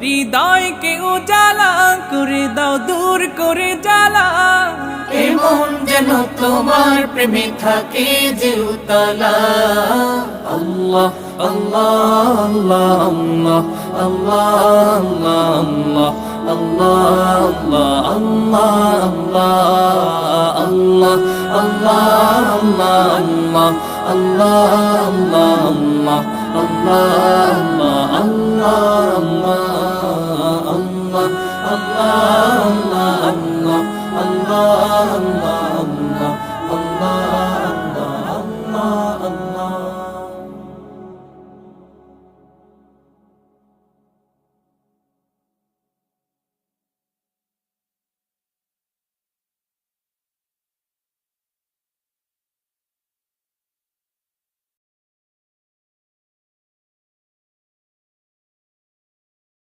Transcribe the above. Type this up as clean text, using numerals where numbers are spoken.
হৃদয়কে উজালা করে দাও, দূর করে জ্বালা। এমন যেন তোমার প্রেমে থাকে যে উতলা। আল্লাহ আল্লাহ আল্লাহ আল্লাহ আল্লাহ আল্লাহ আল্লাহ আল্লাহ আল্লাহ আল্লাহ আল্লাহ আল্লাহ আল্লাহ আল্লাহ আল্লাহ আল্লাহ আল্লাহ